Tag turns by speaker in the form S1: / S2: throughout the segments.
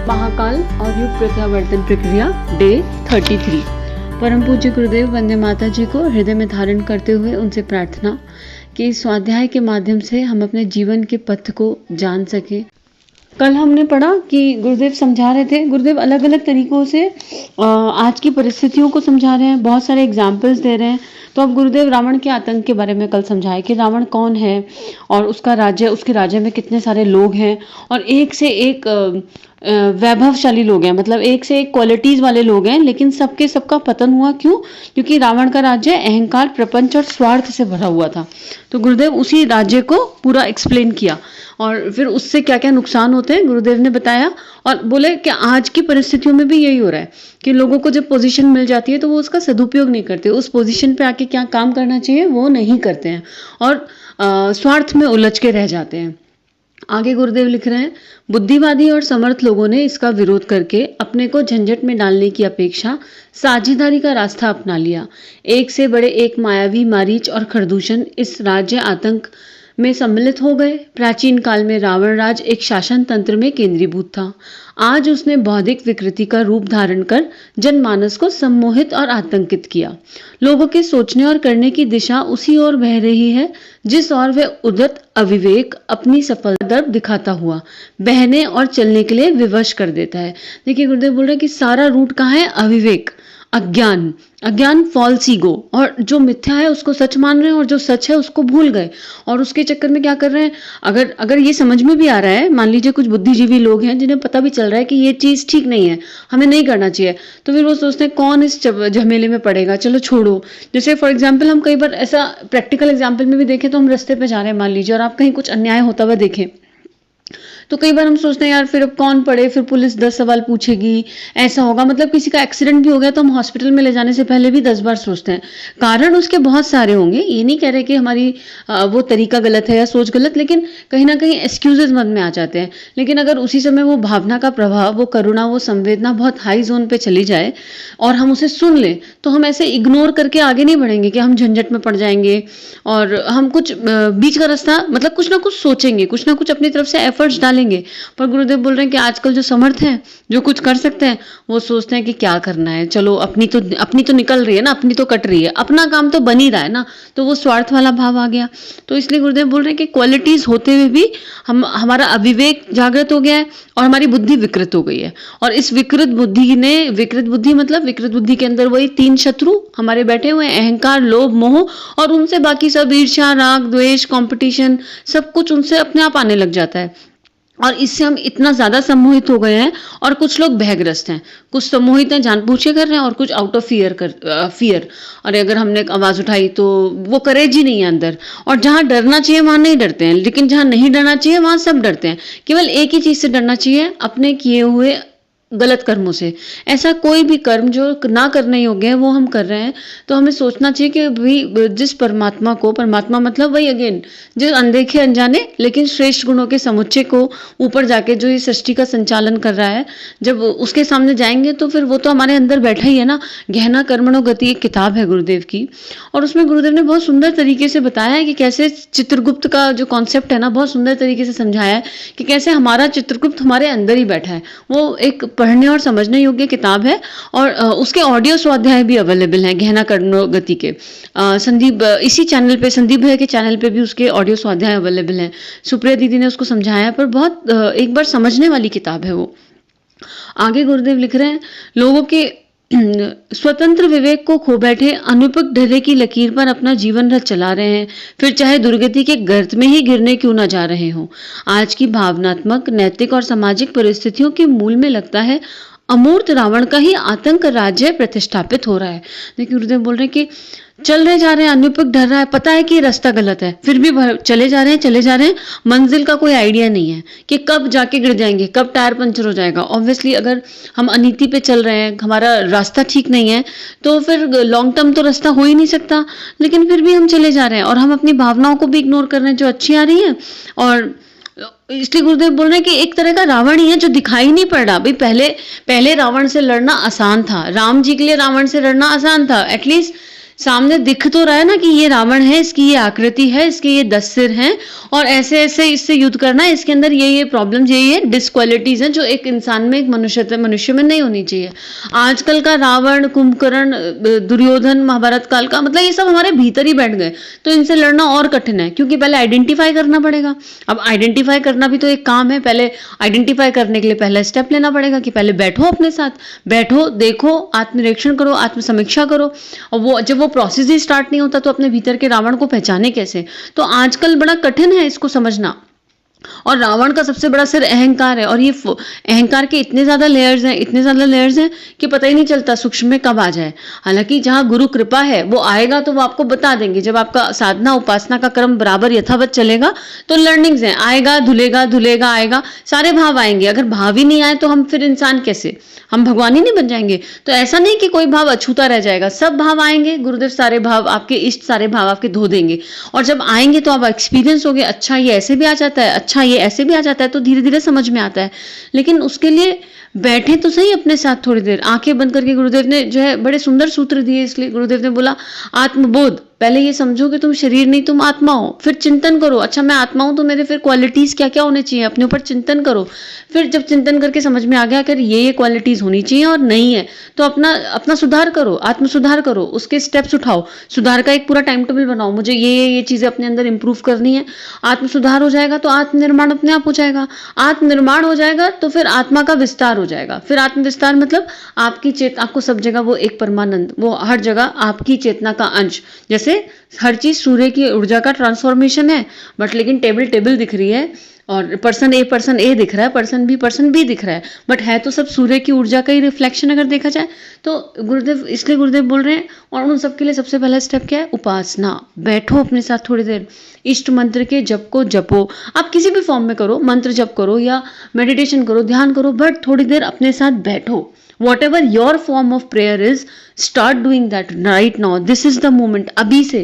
S1: महाकाल और युग प्रत्यावर्तन प्रक्रिया डे 33। परम पूज्य गुरुदेव वंदे माता जी को हृदय में धारण करते हुए उनसे प्रार्थना कि इस स्वाध्याय के माध्यम से हम अपने जीवन के पथ को जान सके। कल हमने पढ़ा कि गुरुदेव समझा रहे थे, गुरुदेव अलग अलग तरीकों से आज की परिस्थितियों को समझा रहे हैं, बहुत सारे एग्जाम्पल्स दे रहे हैं। तो अब गुरुदेव रावण के आतंक के बारे में कल समझाए कि रावण कौन है और उसका राज्य, उसके राज्य में कितने सारे लोग हैं और एक से एक वैभवशाली लोग हैं, मतलब एक से एक क्वालिटीज वाले लोग हैं, लेकिन सबके सबका पतन हुआ। क्यों? क्योंकि रावण का राज्य अहंकार, प्रपंच और स्वार्थ से भरा हुआ था। तो गुरुदेव उसी राज्य को पूरा एक्सप्लेन किया और फिर उससे क्या क्या नुकसान होते हैं गुरुदेव ने बताया और बोले कि आज की परिस्थितियों में भी यही हो रहा है कि लोगों को जब पोजीशन मिल जाती है तो वो उसका सदुपयोग नहीं करते, उस पोजीशन पे आके क्या काम करना चाहिए वो नहीं करते हैं और स्वार्थ में उलझ के रह जाते हैं। आगे गुरुदेव लिख रहे हैं, बुद्धिवादी और समर्थ लोगों ने इसका विरोध करके अपने को झंझट में डालने की अपेक्षा साझेदारी का रास्ता अपना लिया। एक से बड़े एक मायावी मारीच और खरदूषण इस राज्य आतंक में सम्मिलित हो गए। प्राचीन काल में रावण राज एक शासन तंत्र में केंद्रीभूत था। आज उसने बौद्धिक विकृति का रूप धारण कर जनमानस को सम्मोहित और आतंकित किया। लोगों के सोचने और करने की दिशा उसी ओर बह रही है जिस ओर वह उद्धत अविवेक अपनी सफलता दर्प दिखाता हुआ बहने और चलने के लिए विवश कर देता है। देखिए गुरुदेव बोल रहे हैं कि सारा रूट कहाँ है? अविवेक, अज्ञान, अज्ञान फॉल्स ईगो, और जो मिथ्या है उसको सच मान रहे हैं और जो सच है उसको भूल गए और उसके चक्कर में क्या कर रहे हैं। अगर ये समझ में भी आ रहा है, मान लीजिए कुछ बुद्धिजीवी लोग हैं जिन्हें पता भी चल रहा है कि ये चीज ठीक नहीं है, हमें नहीं करना चाहिए, तो फिर वो सोचते हैं कौन इस झमेले में पड़ेगा, चलो छोड़ो। जैसे फॉर एग्जाम्पल हम कई बार ऐसा प्रैक्टिकल एग्जाम्पल में भी देखें तो हम रास्ते पे जा रहे हैं मान लीजिए और आप कहीं कुछ अन्याय होता हुआ देखें तो कई बार हम सोचते हैं यार फिर अब कौन पड़े, फिर पुलिस 10 सवाल पूछेगी, ऐसा होगा। मतलब किसी का एक्सीडेंट भी हो गया तो हम हॉस्पिटल में ले जाने से पहले भी 10 बार सोचते हैं। कारण उसके बहुत सारे होंगे, ये नहीं कह रहे कि हमारी वो तरीका गलत है या सोच गलत, लेकिन कहीं ना कहीं एक्सक्यूजेज मन में आ जाते हैं। लेकिन अगर उसी समय वो भावना का प्रभाव, वो करुणा, वो संवेदना बहुत हाई जोन पे चली जाए और हम उसे सुन ले तो हम ऐसे इग्नोर करके आगे नहीं बढ़ेंगे कि हम झंझट में पड़ जाएंगे और हम कुछ बीच का रास्ता, मतलब कुछ ना कुछ सोचेंगे, कुछ ना कुछ अपनी तरफ से एफर्ट्स डालेंगे। पर गुरुदेव बोल रहे हैं कि आजकल जो समर्थ हैं, जो कुछ कर सकते हैं, वो सोचते हैं कि क्या करना है, चलो अपनी तो निकल रही है ना, अपनी तो कट रही है, अपना काम तो बन ही रहा है ना, तो वो स्वार्थ वाला भाव आ गया। तो इसलिए गुरुदेव बोल रहे हैं कि क्वालिटीज होते हुए भी हमारा अविवेक जागृत हो गया है और हमारी बुद्धि विकृत हो गई है। और इस विकृत बुद्धि के अंदर वही 3 शत्रु हमारे बैठे हुए हैं, अहंकार, लोभ, मोह, और उनसे बाकी सब ईर्ष्या, राग, द्वेष, कंपटीशन, सब कुछ उनसे अपने आप आने लग जाता है। और इससे हम इतना ज्यादा सम्मोहित हो गए हैं और कुछ लोग भयग्रस्त हैं, कुछ सम्मोहित हैं जानबूझ के कर रहे हैं और कुछ आउट ऑफ फियर। और अगर हमने आवाज उठाई तो वो करेज ही नहीं है अंदर, और जहां डरना चाहिए वहां नहीं डरते हैं, लेकिन जहां नहीं डरना चाहिए वहां सब डरते हैं। केवल एक ही चीज से डरना चाहिए, अपने किए हुए गलत कर्मों से। ऐसा कोई भी कर्म जो ना करने योग्य है वो हम कर रहे हैं, तो हमें सोचना चाहिए कि भाई जिस परमात्मा को, परमात्मा मतलब वही अगेन जो अनदेखे अनजाने लेकिन श्रेष्ठ गुणों के समुच्चय को ऊपर जाके जो ये सृष्टि का संचालन कर रहा है, जब उसके सामने जाएंगे तो फिर वो तो हमारे अंदर बैठा ही है ना। गहना कर्मणो गति एक किताब है गुरुदेव की, और उसमें गुरुदेव ने बहुत सुंदर तरीके से बताया है कि कैसे चित्रगुप्त का जो कॉन्सेप्ट है ना, बहुत सुंदर तरीके से समझाया है कि कैसे हमारा चित्रगुप्त हमारे अंदर ही बैठा है। वो एक पढ़ने और समझने योग्य किताब है और उसके ऑडियो स्वाध्याय भी अवेलेबल हैं गहना कर्मणो गति के। संदीप इसी चैनल पे, संदीप भैया के चैनल पे भी उसके ऑडियो स्वाध्याय अवेलेबल हैं। सुप्रिया दीदी ने उसको समझाया, पर बहुत एक बार समझने वाली किताब है वो। आगे गुरुदेव लिख रहे हैं, लोगों के स्वतंत्र विवेक को खो बैठे अनुपक ढर्रे की लकीर पर अपना जीवन रथ चला रहे हैं, फिर चाहे दुर्गति के गर्त में ही गिरने क्यों न जा रहे हो। आज की भावनात्मक, नैतिक और सामाजिक परिस्थितियों के मूल में लगता है अमूर्त रावण का ही आतंक राज्य प्रतिष्ठापित हो रहा है। देखिए गुरुदेव बोल रहे हैं कि चल रहे जा रहे हैं, अनुपक ढर रहा है, पता है कि ये रास्ता गलत है, फिर भी चले जा रहे हैं। मंजिल का कोई आइडिया नहीं है कि कब जाके गिर जाएंगे, कब टायर पंचर हो जाएगा। ऑब्वियसली अगर हम अनीति पे चल रहे हैं, हमारा रास्ता ठीक नहीं है, तो फिर लॉन्ग टर्म तो रास्ता हो ही नहीं सकता, लेकिन फिर भी हम चले जा रहे हैं और हम अपनी भावनाओं को भी इग्नोर कर रहे हैं जो अच्छी आ रही है। और इसलिए गुरुदेव बोल रहे हैं कि एक तरह का रावण ही है जो दिखाई नहीं पड़ रहा। भाई पहले रावण से लड़ना आसान था, राम जी के लिए रावण से लड़ना आसान था, एटलीस्ट सामने दिख तो रहा है ना कि ये रावण है, इसकी ये आकृति है, इसके ये 10 सिर हैं और ऐसे ऐसे इससे युद्ध करना है, इसके अंदर ये प्रॉब्लम्स, ये डिस्क्वालिटीज हैं जो एक इंसान में, एक मनुष्य में नहीं होनी चाहिए। आजकल का रावण, कुंभकर्ण, दुर्योधन, महाभारत काल का, मतलब ये सब हमारे भीतर ही बैठ गए, तो इनसे लड़ना और कठिन है, क्योंकि पहले आइडेंटिफाई करना पड़ेगा। अब आइडेंटिफाई करना भी तो एक काम है, पहले आइडेंटिफाई करने के लिए पहला स्टेप लेना पड़ेगा कि पहले बैठो, अपने साथ बैठो, देखो, आत्मनिरीक्षण करो, आत्मसमीक्षा करो। और वो जब वो प्रोसेस ही स्टार्ट नहीं होता तो अपने भीतर के रावण को पहचाने कैसे? तो आजकल बड़ा कठिन है इसको समझना। और रावण का सबसे बड़ा सिर अहंकार है, और ये अहंकार के इतने ज्यादा लेयर्स हैं, इतने ज्यादा लेयर्स हैं कि पता ही नहीं चलता सूक्ष्म में कब आ जाए। हालांकि जहां गुरु कृपा है वो आएगा तो वो आपको बता देंगे, जब आपका साधना उपासना का क्रम बराबर यथावत चलेगा तो लर्निंग्स हैं, आएगा धुलेगा धुलेगा आएगा, सारे भाव आएंगे। अगर भाव ही नहीं आए तो हम फिर इंसान कैसे, हम भगवान ही नहीं बन जाएंगे? तो ऐसा नहीं कि कोई भाव अछूता रह जाएगा, सब भाव आएंगे, गुरुदेव सारे भाव आपके, इष्ट सारे भाव आपके धो देंगे। और जब आएंगे तो आप एक्सपीरियंस होगे, अच्छा ये ऐसे भी आ जाता है, अच्छा ये ऐसे भी आ जाता है, तो धीरे धीरे समझ में आता है। लेकिन उसके लिए बैठे तो सही अपने साथ थोड़ी देर, आंखें बंद करके। गुरुदेव ने जो है बड़े सुंदर सूत्र दिए, इसलिए गुरुदेव ने बोला आत्मबोध, पहले ये समझो कि तुम शरीर नहीं, तुम आत्मा हो। फिर चिंतन करो, अच्छा मैं आत्मा हूं तो मेरे फिर क्वालिटीज क्या क्या होने चाहिए, अपने ऊपर चिंतन करो। फिर जब चिंतन करके समझ में आ गया कि ये क्वालिटीज होनी चाहिए और नहीं है, तो अपना अपना सुधार करो, आत्म सुधार करो, उसके स्टेप्स उठाओ, सुधार का एक पूरा टाइम टेबल बनाओ, मुझे ये चीजें अपने अंदर इंप्रूव करनी है। आत्म सुधार हो जाएगा तो आत्मनिर्माण अपने आप हो जाएगा। आत्मनिर्माण हो जाएगा तो फिर आत्मा का विस्तार हो जाएगा। फिर आत्म विस्तार मतलब आपकी आपको सब जगह वो एक परमानंद, वो हर जगह आपकी चेतना का अंश। जैसे हर चीज सूर्य की ऊर्जा का ट्रांसफॉर्मेशन है, बट लेकिन टेबल दिख रही है और पर्सन ए दिख रहा है, पर्सन बी दिख रहा है, बट है तो सब सूर्य की ऊर्जा का ही रिफ्लेक्शन अगर देखा जाए। तो गुरुदेव, इसलिए गुरुदेव बोल रहे हैं, और उन सबके लिए सबसे पहला स्टेप क्या है? उपासना। बैठो अपने साथ थोड़ी देर, इष्ट मंत्र के जप को जपो, आप किसी भी फॉर्म में करो, मंत्र जप करो या मेडिटेशन करो, ध्यान करो, बट थोड़ी देर अपने साथ बैठो। Whatever your form of prayer is, start doing that right now. This is the moment. अभी से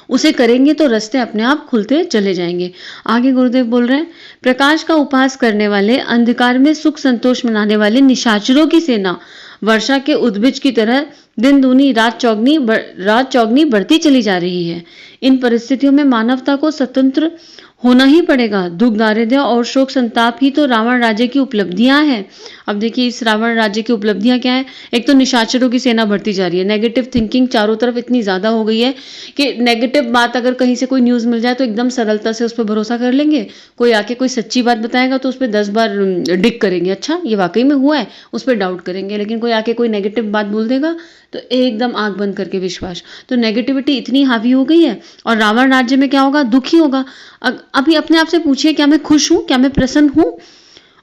S1: उसे करेंगे तो रास्ते अपने आप खुलते चले जाएंगे। आगे गुरुदेव बोल रहे हैं, प्रकाश का उपास करने वाले, अंधकार में सुख संतोष मनाने वाले निशाचरों की सेना वर्षा के उद्भिज की तरह दिन दूनी रात चौगनी बढ़ती चली जा रही है। इन परिस्थितियों में मानवता को स्वतंत्र होना ही पड़ेगा। दुख, दारिद्र्य और शोक संताप ही तो रावण राज्य की उपलब्धियां हैं। अब देखिए इस रावण राज्य की उपलब्धियां क्या है? एक तो निशाचरों की सेना बढ़ती जा रही है, नेगेटिव थिंकिंग चारों तरफ इतनी ज्यादा हो गई है कि नेगेटिव बात अगर कहीं से कोई न्यूज मिल जाए तो एकदम सरलता से उस पर भरोसा कर लेंगे। कोई आके कोई सच्ची बात बताएगा तो उस पर 10 बार डिग करेंगे, अच्छा ये वाकई में हुआ है, उस पर डाउट करेंगे। लेकिन कोई आके कोई नेगेटिव बात बोल देगा तो एकदम आंख बंद करके विश्वास। तो नेगेटिविटी इतनी हावी हो गई है, और रावण राज्य में क्या होगा? दुखी होगा। अभी अपने आप से पूछिए, क्या मैं खुश हूं, क्या मैं प्रसन्न हूं?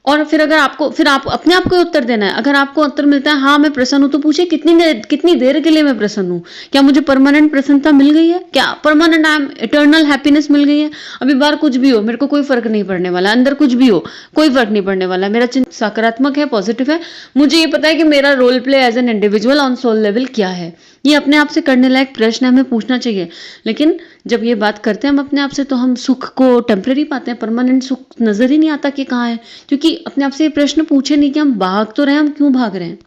S1: और फिर अगर आपको, फिर आप अपने आप को उत्तर देना है। अगर आपको उत्तर मिलता है हाँ मैं प्रसन्न हूं, तो पूछिए कितनी देर के लिए मैं प्रसन्न हूं? क्या मुझे परमानेंट प्रसन्नता मिल गई है? क्या permanent I am eternal happiness मिल गई है? अभी बाहर कुछ भी हो, मेरे को कोई फर्क नहीं पड़ने वाला, अंदर कुछ भी हो कोई फर्क नहीं पड़ने वाला, मेरा चिंतन सकारात्मक है, पॉजिटिव है। मुझे ये पता है कि मेरा role play as an individual on soul level क्या है। ये अपने आप से करने लायक प्रश्न हमें पूछना चाहिए। लेकिन जब ये बात करते हैं हम अपने आप से, तो हम सुख को टेम्परेरी पाते हैं, परमानेंट सुख नजर ही नहीं आता कि कहाँ है। क्योंकि अपने आप से ये प्रश्न पूछे नहीं कि हम भाग तो रहे हैं, हम क्यों भाग रहे हैं,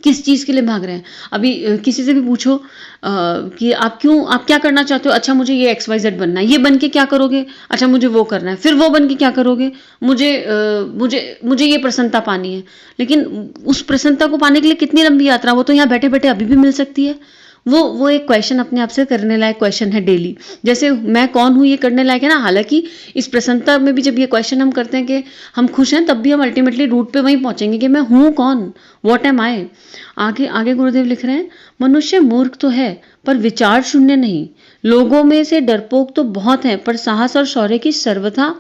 S1: किस चीज के लिए भाग रहे हैं। अभी किसी से भी पूछो कि आप क्या करना चाहते हो? अच्छा मुझे ये XYZ बनना है, ये बन के क्या करोगे? अच्छा मुझे वो करना है, फिर वो बन के क्या करोगे? मुझे ये प्रसन्नता पानी है। लेकिन उस प्रसन्नता को पाने के लिए कितनी लंबी यात्रा, वो तो यहाँ बैठे बैठे अभी भी मिल सकती है। वो एक क्वेश्चन अपने आप से करने लायक क्वेश्चन है डेली। जैसे मैं कौन हूं ये करने लायक है ना। हालांकि इस प्रसन्नता में भी जब ये क्वेश्चन हम करते हैं कि हम खुश हैं, तब भी हम अल्टीमेटली रूट पे वहीं पहुंचेंगे कि मैं हूं कौन, व्हाट एम आई। आगे गुरुदेव लिख रहे हैं, मनुष्य मूर्ख तो है पर विचार शून्य नहीं। लोगों में से डरपोक तो बहुत हैं, पर साहस और शौर्य की सर्वथा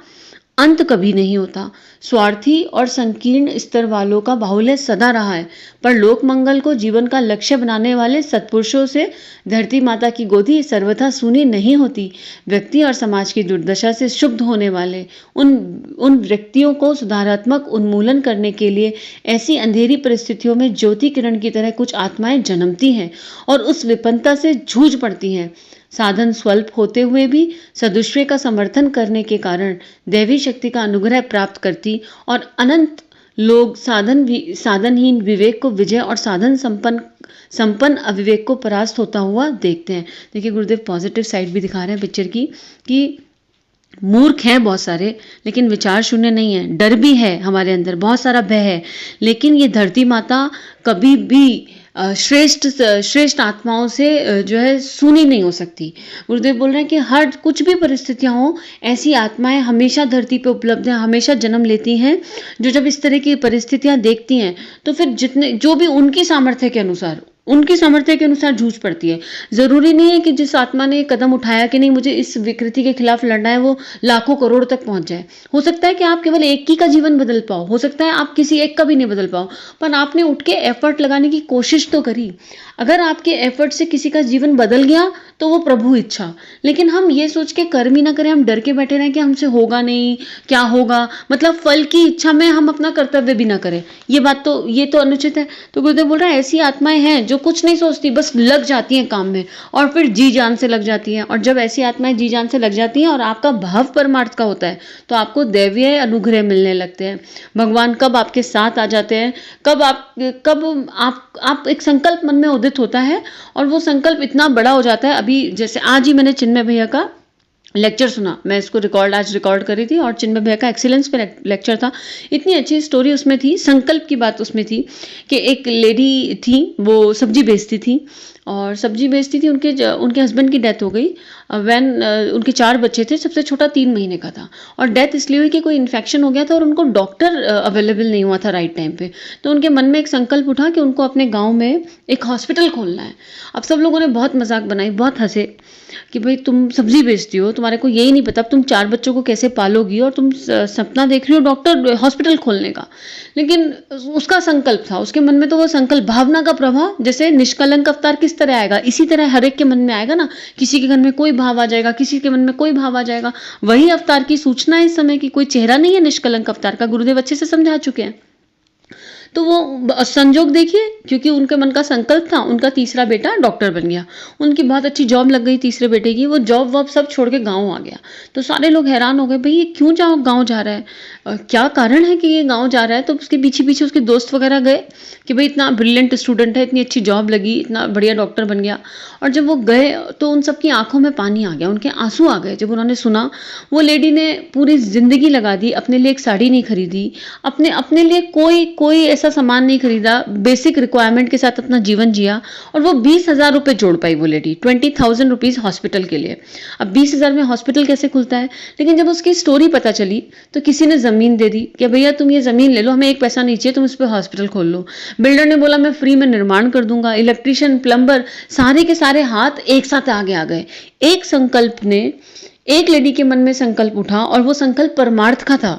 S1: अंत कभी नहीं होता। स्वार्थी और संकीर्ण स्तर वालों का बाहुल्य सदा रहा है, पर लोक मंगल को जीवन का लक्ष्य बनाने वाले सत्पुरुषों से धरती माता की गोदी सर्वथा सूनी नहीं होती। व्यक्ति और समाज की दुर्दशा से क्षुब्ध होने वाले उन व्यक्तियों को सुधारात्मक उन्मूलन करने के लिए ऐसी अंधेरी परिस्थितियों में ज्योति किरण की तरह कुछ आत्माएं जन्मती हैं और उस विपन्नता से जूझ पड़ती हैं। साधन स्वल्प होते हुए भी सदुष्य का समर्थन करने के कारण दैवी शक्ति का अनुग्रह प्राप्त करती और अनंत लोग साधनहीन विवेक को विजय और साधन संपन्न अविवेक को परास्त होता हुआ देखते हैं। देखिए गुरुदेव पॉजिटिव साइड भी दिखा रहे हैं पिक्चर की कि मूर्ख हैं बहुत सारे, लेकिन विचार शून्य नहीं है। डर भी है हमारे अंदर, बहुत सारा भय है, लेकिन ये धरती माता कभी भी श्रेष्ठ आत्माओं से जो है सुनी नहीं हो सकती। गुरुदेव बोल रहे हैं कि हर कुछ भी परिस्थितियां हो, ऐसी आत्माएं हमेशा धरती पे उपलब्ध हैं, हमेशा जन्म लेती हैं, जो जब इस तरह की परिस्थितियां देखती हैं तो फिर जो भी उनकी सामर्थ्य के अनुसार जूझ पड़ती है। जरूरी नहीं है कि जिस आत्मा ने कदम उठाया कि नहीं मुझे इस विकृति के खिलाफ लड़ना है, वो लाखों करोड़ तक पहुंच जाए। हो सकता है कि आप केवल एक ही का जीवन बदल पाओ, हो सकता है आप किसी एक का भी नहीं बदल पाओ, पर आपने उठ के एफर्ट लगाने की कोशिश तो करी। अगर आपके एफर्ट से किसी का जीवन बदल गया तो वो प्रभु इच्छा। लेकिन हम ये सोच के कर्म ही ना करें, हम डर के बैठे रहें कि हमसे होगा नहीं, क्या होगा, मतलब फल की इच्छा में हम अपना कर्तव्य भी ना करें, ये तो अनुचित है। तो गुरुदेव बोल रहा है ऐसी आत्माएं हैं जो कुछ नहीं सोचती, बस लग जाती हैं काम में और फिर जी जान से लग जाती हैं। और जब ऐसी आत्माएं जी जान से लग जाती हैं और आपका भाव परमार्थ का होता है तो आपको दैवीय अनुग्रह मिलने लगते हैं। भगवान कब आपके साथ आ जाते हैं, कब आप एक संकल्प मन में उदित होता है और वो संकल्प इतना बड़ा हो जाता है। अभी जैसे आज ही मैंने चिन्मय भैया का लेक्चर सुना, मैं इसको आज रिकॉर्ड करी थी और चिन्मय भैया का एक्सीलेंस पे लेक्चर था। इतनी अच्छी स्टोरी उसमें थी, संकल्प की बात उसमें थी कि एक लेडी थी, वो सब्जी बेचती थी उनके हस्बैंड की डेथ हो गई। उनके 4 बच्चे थे, सबसे छोटा 3 महीने का था और डेथ इसलिए हुई कि कोई इन्फेक्शन हो गया था और उनको डॉक्टर अवेलेबल नहीं हुआ था राइट टाइम पे। तो उनके मन में एक संकल्प उठा कि उनको अपने गांव में एक हॉस्पिटल खोलना है। अब सब लोगों ने बहुत मजाक बनाई, बहुत हंसे कि भाई तुम सब्जी बेचती हो, तुम्हारे को यही नहीं पता तुम 4 बच्चों को कैसे पालोगी और तुम सपना देख रही हो डॉक्टर हॉस्पिटल खोलने का। लेकिन उसका संकल्प था, उसके मन में तो वो संकल्प, भावना का प्रभाव, जैसे निष्कलंक अवतार किस तरह आएगा, इसी तरह हर एक के मन में आएगा ना। किसी के मन में कोई भाव आ जाएगा, किसी के मन में कोई भाव आ जाएगा। वही अवतार की सूचना है इस समय की, कोई चेहरा नहीं है निष्कलंक अवतार का, गुरुदेव अच्छे से समझा चुके हैं। तो वो संजोग देखिए, क्योंकि उनके मन का संकल्प था, उनका तीसरा बेटा डॉक्टर बन गया, उनकी बहुत अच्छी जॉब लग गई तीसरे बेटे की, वो जॉब वॉब सब छोड़ के गांव आ गया। तो सारे लोग हैरान हो गए, भाई ये क्यों गांव जा रहा है, क्या कारण है कि ये गांव जा रहा है। तो उसके पीछे पीछे उसके दोस्त वगैरह गए कि भाई इतना ब्रिलियंट स्टूडेंट है, इतनी अच्छी जॉब लगी, इतना बढ़िया डॉक्टर बन गया। और जब वो गए तो उन सबकी आंखों में पानी आ गया, उनके आंसू आ गए जब उन्होंने सुना। वो लेडी ने पूरी जिंदगी लगा दी, अपने लिए एक साड़ी नहीं खरीदी, अपने लिए कोई ऐसा सामान नहीं खरीदा, बेसिक रिक्वायरमेंट के साथ अपना जीवन जिया और वो 20,000 रुपए जोड़ पाई वो लेडी, 20,000 रुपीज हॉस्पिटल के लिए। अब 20,000 में हॉस्पिटल कैसे खुलता है। लेकिन जब उसकी स्टोरी पता चली तो किसी ने जमीन दे दी कि भैया तुम ये जमीन ले लो, हमें एक पैसा नहीं चाहिए, तुम इस पर हॉस्पिटल खोल लो। बिल्डर ने बोला मैं फ्री में निर्माण कर दूंगा, इलेक्ट्रीशियन, प्लम्बर, सारे के सारे हाथ एक साथ आगे आ गए। एक संकल्प ने, एक लेडी के मन में संकल्प उठा और वो संकल्प परमार्थ का था।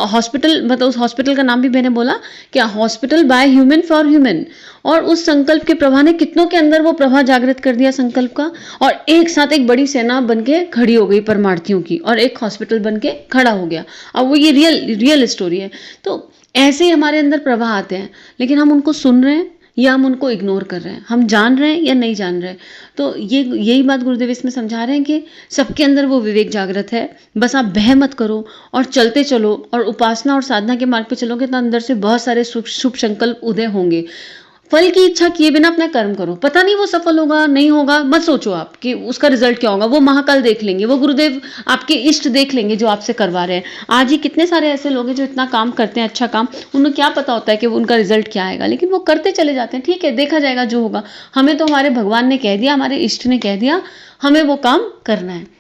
S1: हॉस्पिटल, मतलब उस हॉस्पिटल का नाम भी मैंने बोला कि hospital by human for human. और उस संकल्प के प्रभा ने कितनों के अंदर वो प्रभा जागृत कर दिया संकल्प का, और एक साथ एक बड़ी सेना बनके खड़ी हो गई परमार्थियों की, और एक हॉस्पिटल बनके खड़ा हो गया। अब वो ये रियल स्टोरी है। तो ऐसे ही हमारे अंदर प्रभा आते हैं, लेकिन हम उनको सुन रहे हैं या हम उनको इग्नोर कर रहे हैं, हम जान रहे हैं या नहीं जान रहे। तो यही बात गुरुदेव इसमें समझा रहे हैं कि सबके अंदर वो विवेक जागृत है, बस आप भय मत करो और चलते चलो, और उपासना और साधना के मार्ग पे चलोगे तो अंदर से बहुत सारे शुभ संकल्प उदय होंगे। फल की इच्छा किए बिना अपना कर्म करो, पता नहीं वो सफल होगा नहीं होगा, मत सोचो आप कि उसका रिजल्ट क्या होगा, वो महाकाल देख लेंगे, वो गुरुदेव आपके इष्ट देख लेंगे जो आपसे करवा रहे हैं। आज ही कितने सारे ऐसे लोग हैं जो इतना काम करते हैं, अच्छा काम, उन्हें क्या पता होता है कि उनका रिजल्ट क्या आएगा, लेकिन वो करते चले जाते हैं। ठीक है, देखा जाएगा जो होगा, हमें तो हमारे भगवान ने कह दिया, हमारे इष्ट ने कह दिया, हमें वो काम करना है।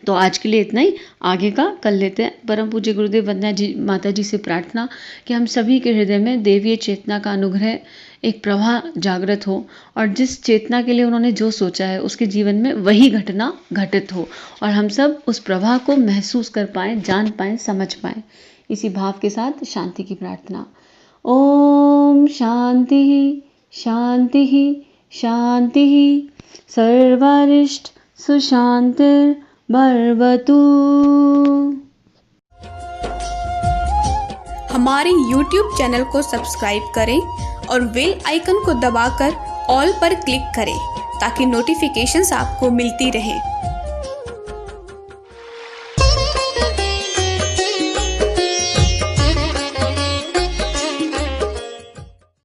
S1: तो आज के लिए इतना ही, आगे का कर लेते हैं। परम पूज्य गुरुदेव वंदना जी माता जी से प्रार्थना कि हम सभी के हृदय में देवीय चेतना का अनुग्रह, एक प्रवाह जागृत हो, और जिस चेतना के लिए उन्होंने जो सोचा है उसके जीवन में वही घटना घटित हो, और हम सब उस प्रवाह को महसूस कर पाएँ, जान पाएँ, समझ पाएँ। इसी भाव के साथ शांति की प्रार्थना। ओम शांति शांति शांति, सर्वारिष्ट सुशांतिर भवतु।
S2: हमारे YouTube चैनल को सब्सक्राइब करें और बेल आइकन को दबाकर ऑल पर क्लिक करें ताकि नोटिफिकेशंस आपको मिलती रहे।